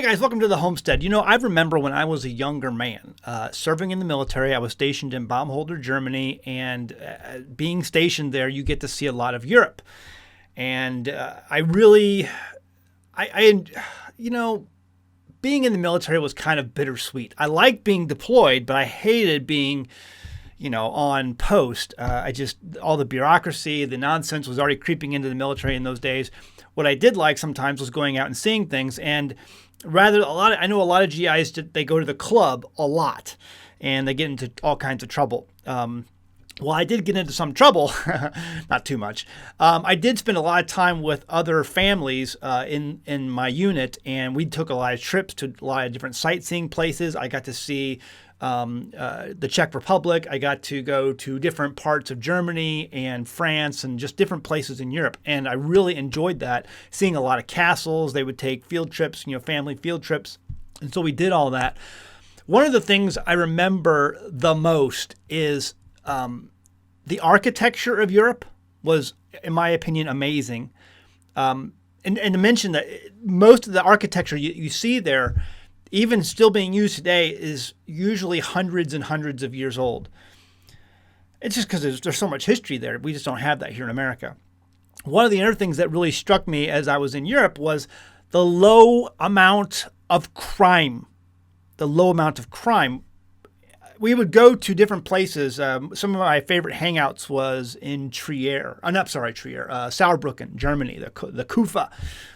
guys, welcome to the Homestead. I remember when I was a younger man serving in the military. I was stationed in Baumholder, Germany, and being stationed there, you get to see a lot of Europe. And being in the military was kind of bittersweet. I liked being deployed, but I hated being, on post. All the bureaucracy, the nonsense was already creeping into the military in those days. What I did like sometimes was going out and seeing things, and I know a lot of GIs, they go to the club a lot, and they get into all kinds of trouble. Well, I did get into some trouble, not too much. I did spend a lot of time with other families in my unit, and we took a lot of trips to a lot of different sightseeing places. I got to see the Czech Republic. I got to go to different parts of Germany and France and just different places in Europe. And I really enjoyed that, seeing a lot of castles. They would take field trips, family field trips. And so we did all that. One of the things I remember the most is the architecture of Europe was, in my opinion, amazing. And to mention that most of the architecture you see there, even still being used today, is usually hundreds and hundreds of years old. It's just because there's so much history there. We just don't have that here in America. One of the other things that really struck me as I was in Europe was the low amount of crime. We would go to different places. Some of my favorite hangouts was in Saarbrücken, Germany, the Kufa.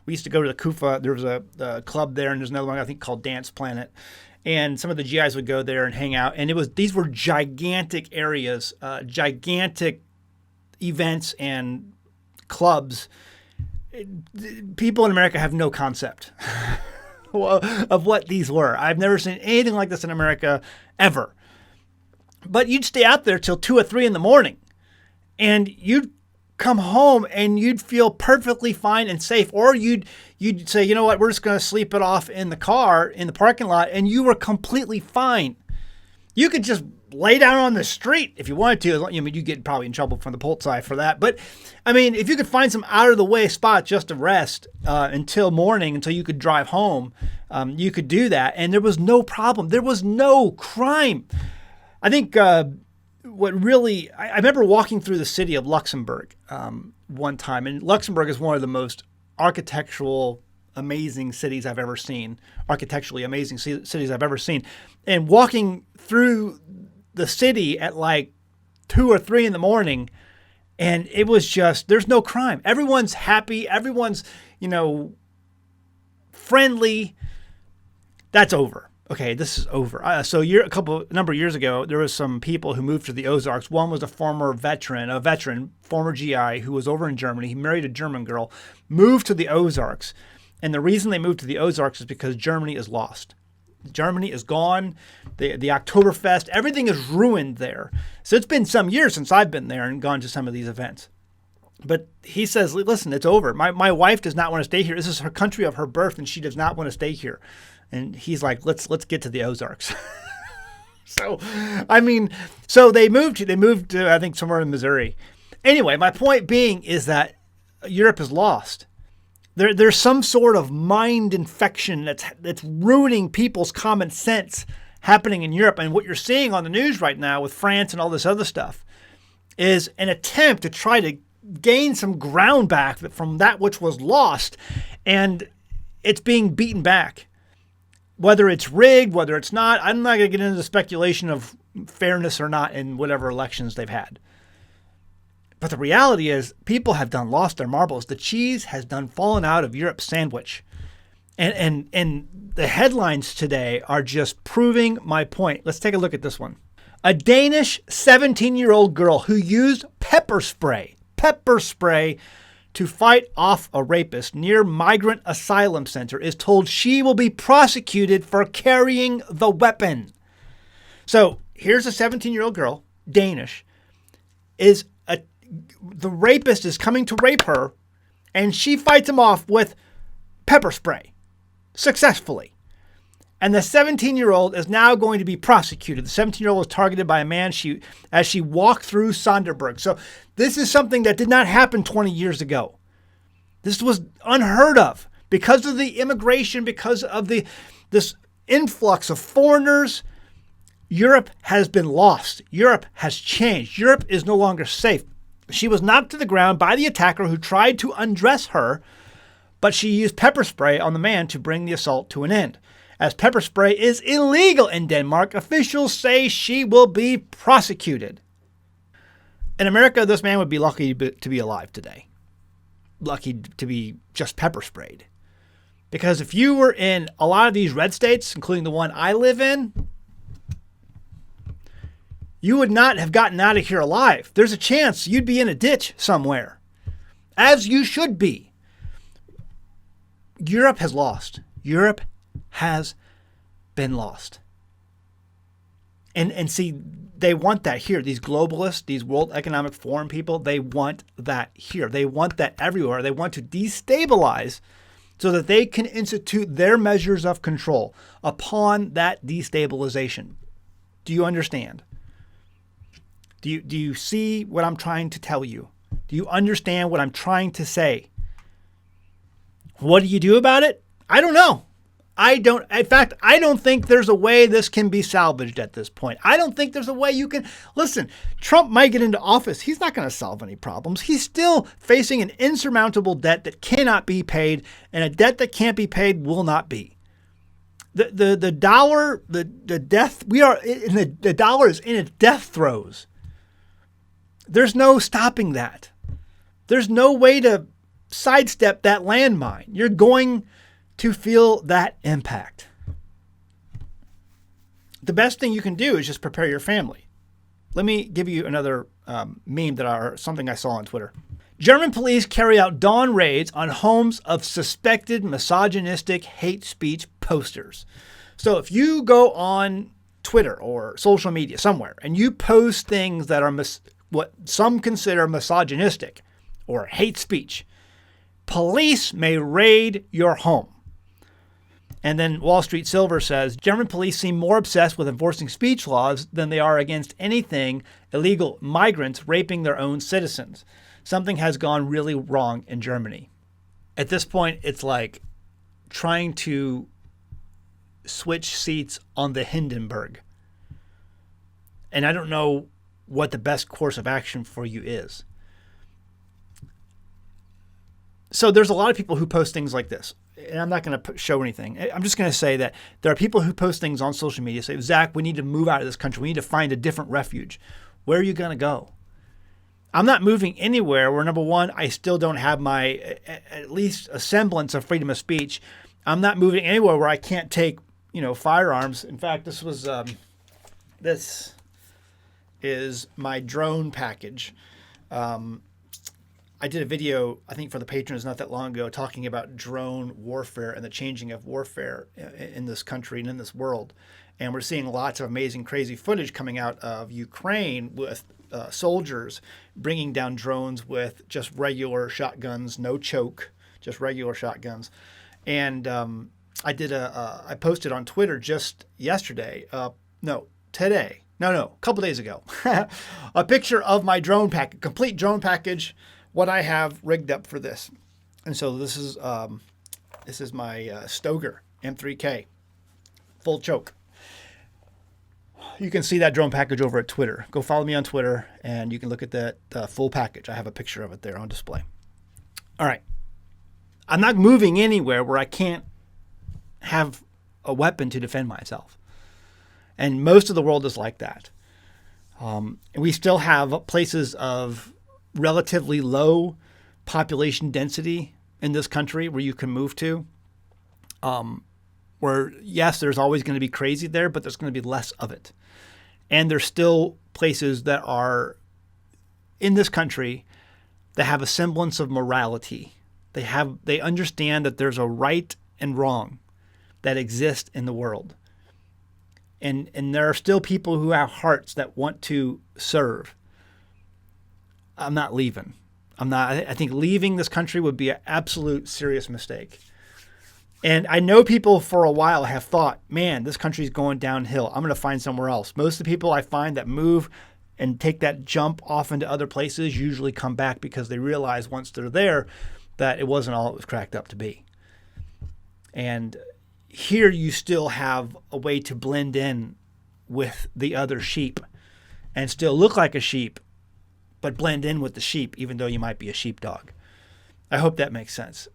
We used to go to the Kufa. There was a club there, and there's another one I think called Dance Planet. And some of the GIs would go there and hang out. And these were gigantic areas, gigantic events and clubs. People in America have no concept of what these were. I've never seen anything like this in America ever. But you'd stay out there till 2 or 3 in the morning, and you'd come home and you'd feel perfectly fine and safe. Or you'd say, you know what, we're just going to sleep it off in the car in the parking lot, and you were completely fine. You could just lay down on the street if you wanted to. You get probably in trouble from the Polizei for that. But if you could find some out of the way spot just to rest until morning, until you could drive home, you could do that, and there was no problem. There was no crime. I think I remember walking through the city of Luxembourg one time, and Luxembourg is one of the most architecturally amazing cities I've ever seen. And walking through the city at like 2 or 3 in the morning, and it was just, there's no crime. Everyone's happy. Everyone's, friendly. That's over. Okay, this is over. A number of years ago, there was some people who moved to the Ozarks. One was a former GI who was over in Germany. He married a German girl, moved to the Ozarks. And the reason they moved to the Ozarks is because Germany is lost. Germany is gone. The Oktoberfest, everything is ruined there. So it's been some years since I've been there and gone to some of these events. But he says, listen, it's over. My wife does not want to stay here. This is her country of her birth, and she does not want to stay here. And he's like, let's get to the Ozarks. So they moved to, I think, somewhere in Missouri. Anyway, my point being is that Europe is lost. There's some sort of mind infection that's ruining people's common sense happening in Europe. And what you're seeing on the news right now with France and all this other stuff is an attempt to try to gain some ground back from that which was lost. And it's being beaten back. Whether it's rigged, whether it's not, I'm not going to get into the speculation of fairness or not in whatever elections they've had. But the reality is people have lost their marbles. The cheese has fallen out of Europe's sandwich. And the headlines today are just proving my point. Let's take a look at this one. A Danish 17-year-old girl who used pepper spray to fight off a rapist near migrant asylum center is told she will be prosecuted for carrying the weapon. So here's a 17-year-old girl, Danish, the rapist is coming to rape her, and she fights him off with pepper spray successfully. And the 17-year-old is now going to be prosecuted. The 17-year-old was targeted by a man as she walked through Sonderburg. So this is something that did not happen 20 years ago. This was unheard of. Because of the immigration, because of this influx of foreigners, Europe has been lost. Europe has changed. Europe is no longer safe. She was knocked to the ground by the attacker who tried to undress her, but she used pepper spray on the man to bring the assault to an end. As pepper spray is illegal in Denmark, officials say she will be prosecuted. In America, this man would be lucky to be alive today. Lucky to be just pepper sprayed. Because if you were in a lot of these red states, including the one I live in, you would not have gotten out of here alive. There's a chance you'd be in a ditch somewhere, as you should be. Europe has lost. Europe has been lost. And see, they want that here. These globalists, these World Economic Forum people, they want that here. They want that everywhere. They want to destabilize so that they can institute their measures of control upon that destabilization. Do you understand? Do you see what I'm trying to tell you? Do you understand what I'm trying to say? What do you do about it? I don't know. In fact, I don't think there's a way this can be salvaged at this point. I don't think there's a way you can, listen, Trump might get into office. He's not going to solve any problems. He's still facing an insurmountable debt that cannot be paid, and a debt that can't be paid will not be. The dollar, the death, the dollar is in its death throes. There's no stopping that. There's no way to sidestep that landmine. You're going to feel that impact. The best thing you can do is just prepare your family. Let me give you another meme something I saw on Twitter. German police carry out dawn raids on homes of suspected misogynistic hate speech posters. So if you go on Twitter or social media somewhere and you post things that are what some consider misogynistic or hate speech, police may raid your home. And then Wall Street Silver says, German police seem more obsessed with enforcing speech laws than they are against anything illegal migrants raping their own citizens. Something has gone really wrong in Germany. At this point, it's like trying to switch seats on the Hindenburg. And I don't know what the best course of action for you is. So there's a lot of people who post things like this. And I'm not going to show anything. I'm just going to say that there are people who post things on social media, say, Zach, we need to move out of this country. We need to find a different refuge. Where are you going to go? I'm not moving anywhere where, number one, I still don't have at least a semblance of freedom of speech. I'm not moving anywhere where I can't take, firearms. In fact, this is my drone package. I did a video, I think for the patrons not that long ago, talking about drone warfare and the changing of warfare in this country and in this world. And we're seeing lots of amazing, crazy footage coming out of Ukraine with soldiers bringing down drones with just regular shotguns, no choke, just regular shotguns. And I posted on Twitter just yesterday, a couple days ago, a picture of my drone package, complete drone package, what I have rigged up for this. And so this is my Stoger M3K full choke. You can see that drone package over at Twitter. Go follow me on Twitter and you can look at that full package. I have a picture of it there on display. All right. I'm not moving anywhere where I can't have a weapon to defend myself. And most of the world is like that. We still have places of relatively low population density in this country where you can move to, where, yes, there's always going to be crazy there, but there's going to be less of it. And there's still places that are in this country that have a semblance of morality. They understand that there's a right and wrong that exist in the world. And there are still people who have hearts that want to serve. I'm not leaving. I think leaving this country would be an absolute serious mistake. And I know people for a while have thought, man, this country's going downhill. I'm going to find somewhere else. Most of the people I find that move and take that jump off into other places usually come back because they realize once they're there that it wasn't all it was cracked up to be. And here you still have a way to blend in with the other sheep and still look like a sheep, but blend in with the sheep, even though you might be a sheepdog. I hope that makes sense.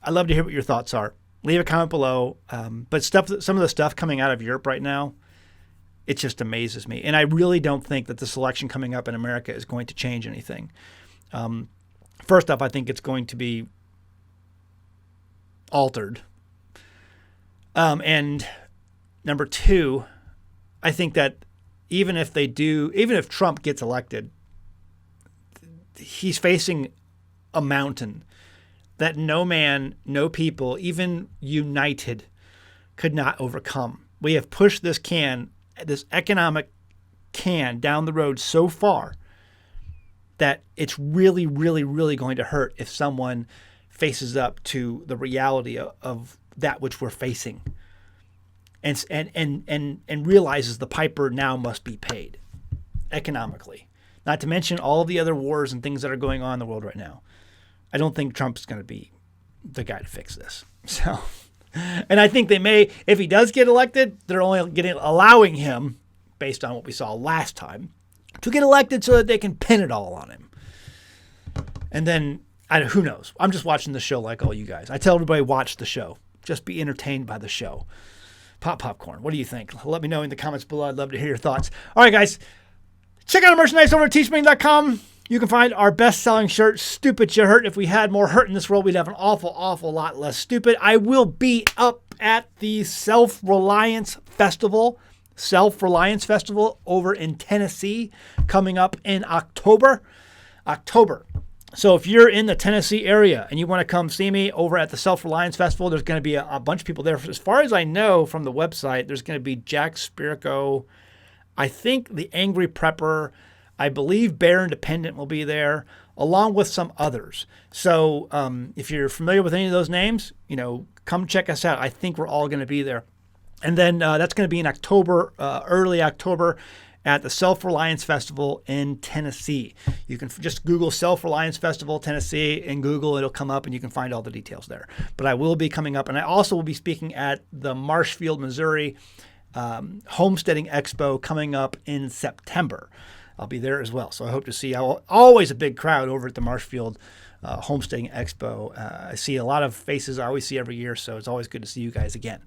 I'd love to hear what your thoughts are. Leave a comment below. But some of the stuff coming out of Europe right now, it just amazes me. And I really don't think that this election coming up in America is going to change anything. First off, I think it's going to be altered. And number two, I think that even if Trump gets elected, he's facing a mountain that no man, no people, even united, could not overcome. We have pushed this economic can down the road so far that it's really, really, really going to hurt if someone faces up to the reality of that which we're facing and realizes the piper now must be paid economically. Not to mention all the other wars and things that are going on in the world right now. I don't think Trump's going to be the guy to fix this. So, and I think they may, if he does get elected, they're only allowing him, based on what we saw last time, to get elected so that they can pin it all on him. And then, who knows? I'm just watching the show like all you guys. I tell everybody, watch the show. Just be entertained by the show. Pop popcorn. What do you think? Let me know in the comments below. I'd love to hear your thoughts. All right, guys. Check out our merchandise over at teespring.com. You can find our best-selling shirt, Stupid You Hurt. If we had more hurt in this world, we'd have an awful, awful lot less stupid. I will be up at the Self-Reliance Festival over in Tennessee coming up in October. So if you're in the Tennessee area and you want to come see me over at the Self-Reliance Festival, there's going to be a bunch of people there. As far as I know from the website, there's going to be Jack Spirko, I think the Angry Prepper, I believe Bear Independent will be there, along with some others. So if you're familiar with any of those names, come check us out. I think we're all going to be there. And then that's going to be in October, early October, at the Self-Reliance Festival in Tennessee. You can just Google Self-Reliance Festival Tennessee in Google. It'll come up and you can find all the details there. But I will be coming up, and I also will be speaking at the Marshfield, Missouri Homesteading Expo coming up in September. I'll be there as well. So I hope to see always a big crowd over at the Marshfield Homesteading Expo. I see a lot of faces I always see every year, so it's always good to see you guys again.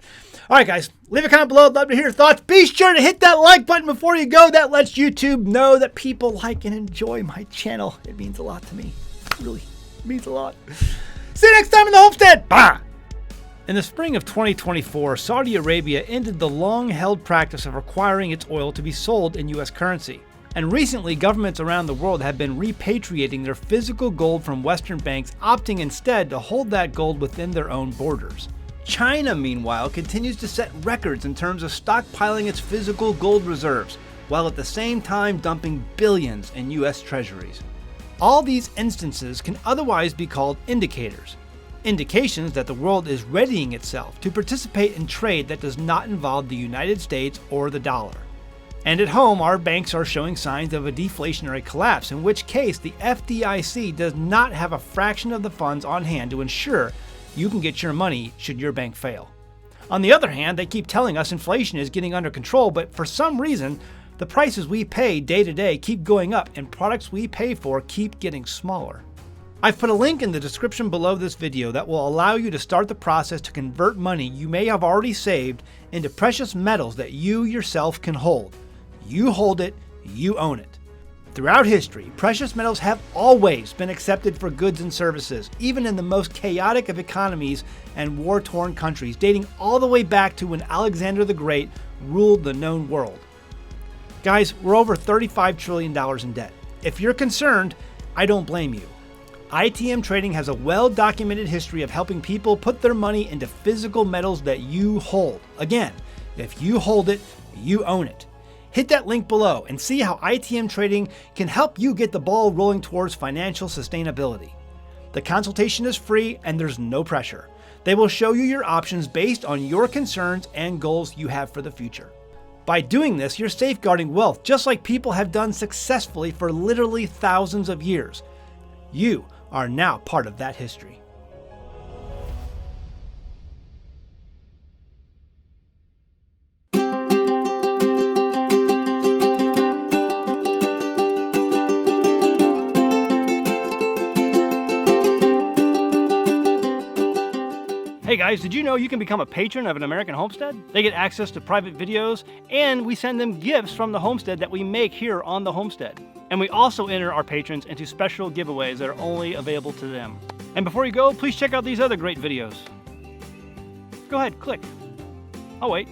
All right, guys, leave a comment below. I'd love to hear your thoughts. Be sure to hit that like button before you go. That lets YouTube know that people like and enjoy my channel. It means a lot to me. It really means a lot. See you next time in the Homestead. Bye. In the spring of 2024, Saudi Arabia ended the long-held practice of requiring its oil to be sold in U.S. currency. And recently, governments around the world have been repatriating their physical gold from Western banks, opting instead to hold that gold within their own borders. China, meanwhile, continues to set records in terms of stockpiling its physical gold reserves, while at the same time dumping billions in U.S. treasuries. All these instances can otherwise be called indicators. Indications that the world is readying itself to participate in trade that does not involve the United States or the dollar. And at home, our banks are showing signs of a deflationary collapse, in which case the FDIC does not have a fraction of the funds on hand to ensure you can get your money should your bank fail. On the other hand, they keep telling us inflation is getting under control, but for some reason, the prices we pay day to day keep going up and products we pay for keep getting smaller. I've put a link in the description below this video that will allow you to start the process to convert money you may have already saved into precious metals that you yourself can hold. You hold it, you own it. Throughout history, precious metals have always been accepted for goods and services, even in the most chaotic of economies and war-torn countries, dating all the way back to when Alexander the Great ruled the known world. Guys, we're over $35 trillion in debt. If you're concerned, I don't blame you. ITM Trading has a well-documented history of helping people put their money into physical metals that you hold. Again, if you hold it, you own it. Hit that link below and see how ITM Trading can help you get the ball rolling towards financial sustainability. The consultation is free and there's no pressure. They will show you your options based on your concerns and goals you have for the future. By doing this, you're safeguarding wealth just like people have done successfully for literally thousands of years. You are now part of that history. Hey guys, did you know you can become a patron of an American Homestead? They get access to private videos, and we send them gifts from the homestead that we make here on the homestead. And we also enter our patrons into special giveaways that are only available to them. And before you go, please check out these other great videos. Go ahead, click. I'll wait.